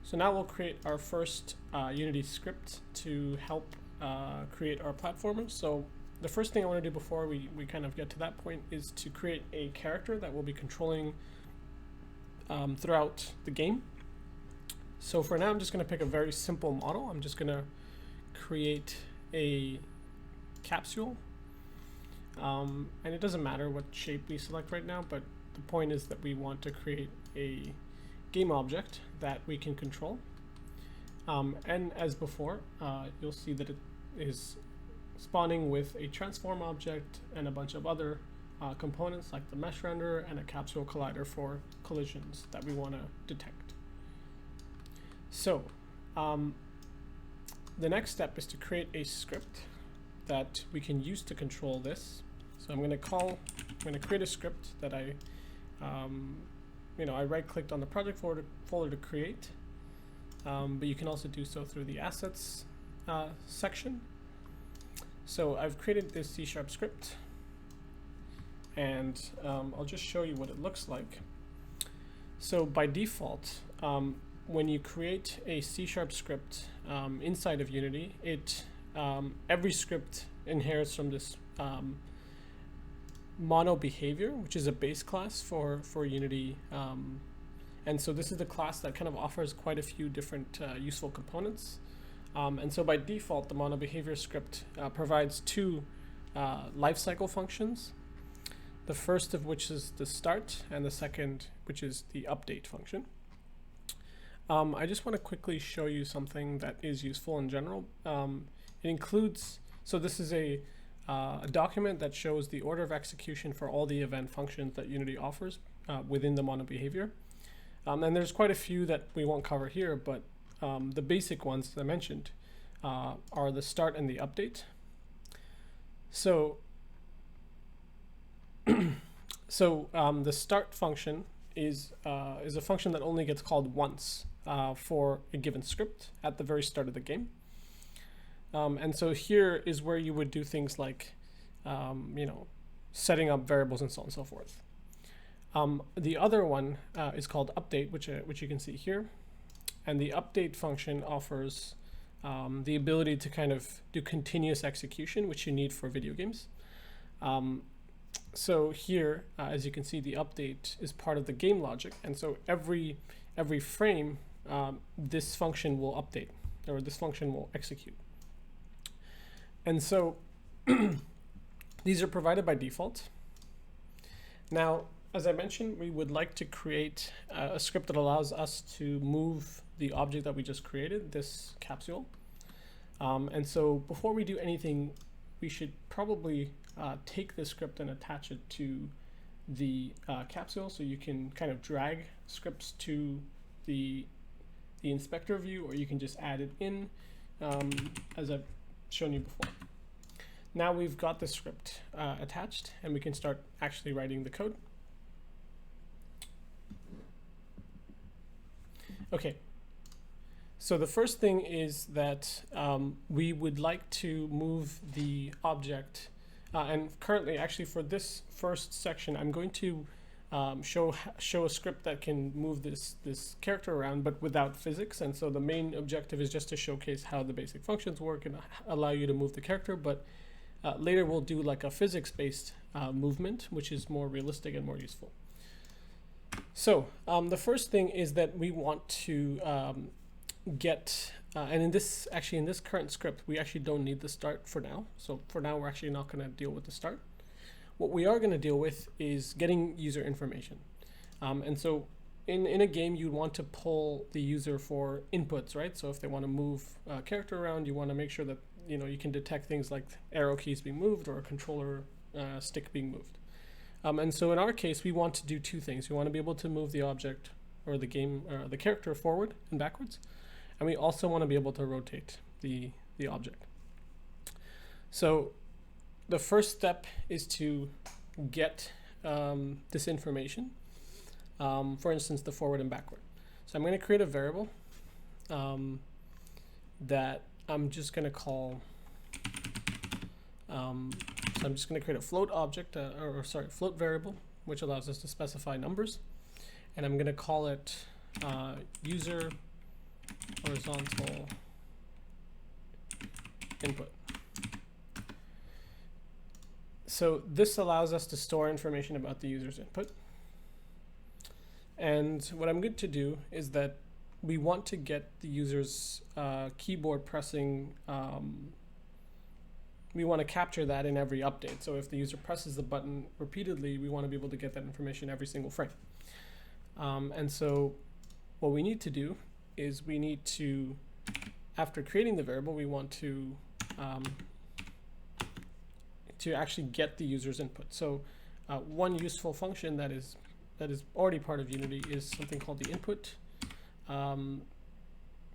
So now we'll create our first Unity script to help create our platformer. So the first thing I want to do before we kind of get to that point is to create a character that we'll be controlling throughout the game. So for now, I'm just going to pick a very simple model. I'm just going to create a capsule. And it doesn't matter what shape we select right now, but the point is that we want to create a game object that we can control. And as before, you'll see that it is spawning with a transform object and a bunch of other components like the mesh renderer and a capsule collider for collisions that we want to detect. So the next step is to create a script that we can use to control this. So I'm going to create a script that I right-clicked on the project folder to create, but you can also do so through the assets section. So I've created this C# script, and I'll just show you what it looks like. So by default, when you create a C# script inside of Unity, every script inherits from this mono behavior, which is a base class for Unity. And so this is the class that kind of offers quite a few different useful components. And so by default, the mono behavior script provides two lifecycle functions. The first of which is the start, and the second, which is the update function. I just want to quickly show you something that is useful in general. It includes, so this is a document that shows the order of execution for all the event functions that Unity offers within the mono behavior. And there's quite a few that we won't cover here, but the basic ones that I mentioned are the start and the update. So, the start function is a function that only gets called once for a given script at the very start of the game. And so here is where you would do things like, setting up variables and so on and so forth. The other one is called update, which you can see here. And the update function offers the ability to kind of do continuous execution, which you need for video games. So here, as you can see, the update is part of the game logic. And so every frame, this function will update, or this function will execute. And so these are provided by default. Now, as I mentioned, we would like to create a script that allows us to move the object that we just created, this capsule. And so before we do anything, we should probably take the script and attach it to the capsule, so you can kind of drag scripts to the inspector view, or you can just add it in as I've shown you before. Now we've got the script attached, and we can start actually writing the code. Okay, so the first thing is that we would like to move the object, and currently, actually for this first section, I'm going to show a script that can move this character around, but without physics. And so the main objective is just to showcase how the basic functions work and allow you to move the character. But later we'll do like a physics-based movement, which is more realistic and more useful. So the first thing is that we want to get, and in this current script, we actually don't need the start for now. So for now, we're actually not going to deal with the start. What we are going to deal with is getting user information. And so in a game, you want to pull the user for inputs, right? So if they want to move a character around, you want to make sure that you can detect things like arrow keys being moved or a controller stick being moved. And so in our case, we want to do two things. We want to be able to move the object or the character forward and backwards. And we also want to be able to rotate the object. So the first step is to get this information. For instance, the forward and backward. So I'm going to create a variable that I'm just going to call, so I'm just going to create a float object, float variable, which allows us to specify numbers. And I'm going to call it user horizontal input. So this allows us to store information about the user's input. And what I'm going to do is that we want to get the user's keyboard pressing. We want to capture that in every update. So if the user presses the button repeatedly, we want to be able to get that information every single frame. And so what we need to do is we need to, after creating the variable, we want to actually get the user's input. So one useful function that is already part of Unity is something called the input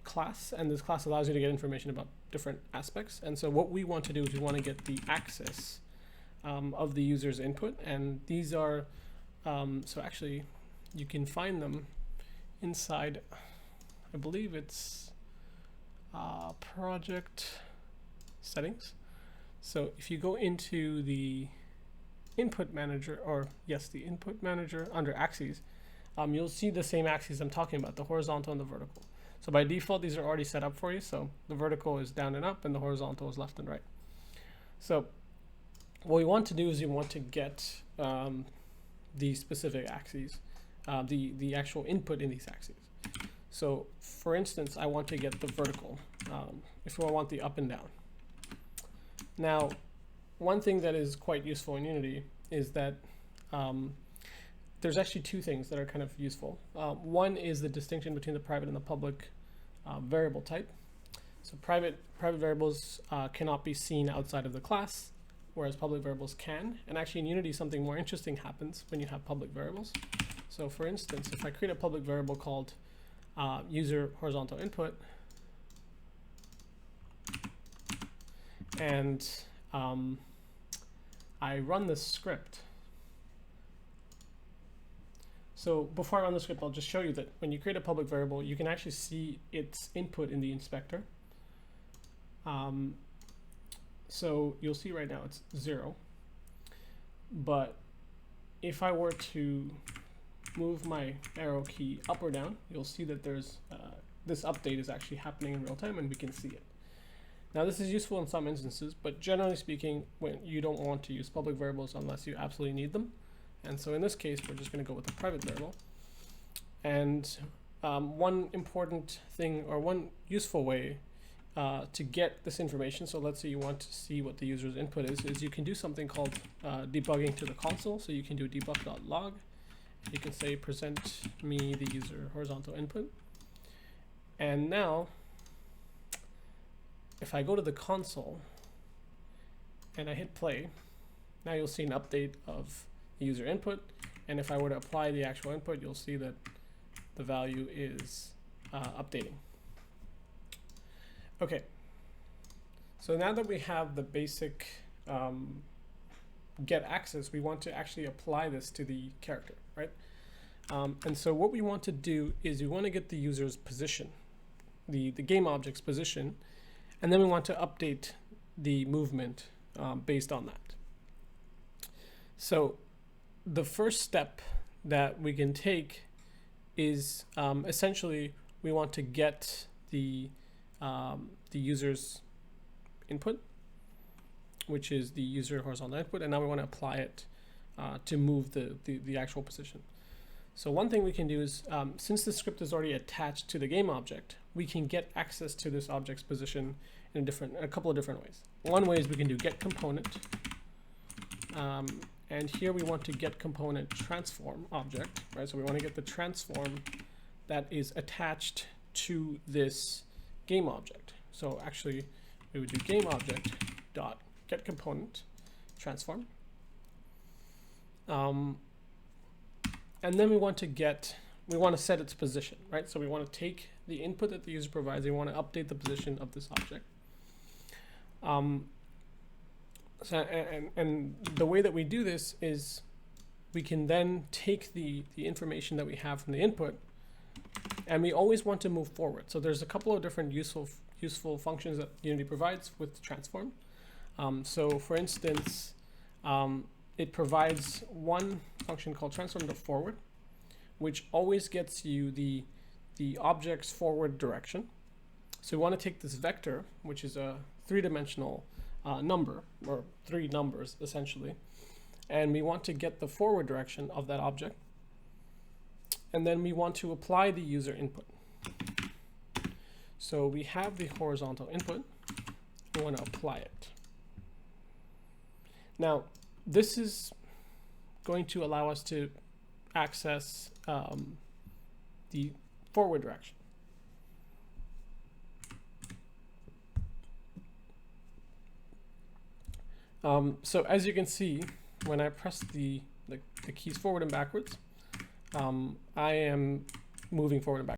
class, and this class allows you to get information about different aspects. And so what we want to do is we want to get the access of the user's input, and these are so actually you can find them inside, I believe it's project settings. So if you go into the input manager, or yes, the input manager under axes, you'll see the same axes I'm talking about, the horizontal and the vertical. So by default, these are already set up for you. So the vertical is down and up and the horizontal is left and right. So what we want to do is we want to get the specific axes, the actual input in these axes. So for instance, I want to get the vertical, if I want the up and down. Now, one thing that is quite useful in Unity is that there's actually two things that are kind of useful. One is the distinction between the private and the public variable type. So private variables cannot be seen outside of the class, whereas public variables can. And actually in Unity, something more interesting happens when you have public variables. So for instance, if I create a public variable called user horizontal input, and I run this script. So before I run the script, I'll just show you that when you create a public variable, you can actually see its input in the inspector. So you'll see right now it's 0. But if I were to move my arrow key up or down, you'll see that there's this update is actually happening in real time and we can see it. Now this is useful in some instances, but generally speaking, when you don't want to use public variables unless you absolutely need them. And so in this case, we're just going to go with a private variable. And one important thing, or one useful way to get this information, so let's say you want to see what the user's input is you can do something called debugging to the console. So you can do debug.log. You can say present me the user horizontal input. And now, if I go to the console and I hit play, now you'll see an update of the user input. And if I were to apply the actual input, you'll see that the value is updating. Okay, so now that we have the basic get access, we want to actually apply this to the character, right? And so what we want to do is we want to get the user's position, the game object's position, and then we want to update the movement based on that. So the first step that we can take is essentially we want to get the user's input, which is the user horizontal input, and now we want to apply it to move the actual position. So one thing we can do is, since the script is already attached to the game object, we can get access to this object's position in a couple of different ways. One way is we can do get component, and here we want to get component transform object, right? So we want to get the transform that is attached to this game object. So actually, we would do game object dot get component transform, and then we want to set its position, right? So we want to take the input that the user provides. We want to update the position of this object. And the way that we do this is we can then take the information that we have from the input, and we always want to move forward. So there's a couple of different useful functions that Unity provides with transform. So for instance, it provides one function called transform to forward, which always gets you the the object's forward direction. So we want to take this vector, which is a three-dimensional number, or three numbers essentially, and we want to get the forward direction of that object. And then we want to apply the user input. So we have the horizontal input. We want to apply it. Now, this is going to allow us to access the forward direction. So as you can see, when I press the keys forward and backwards, I am moving forward and backwards.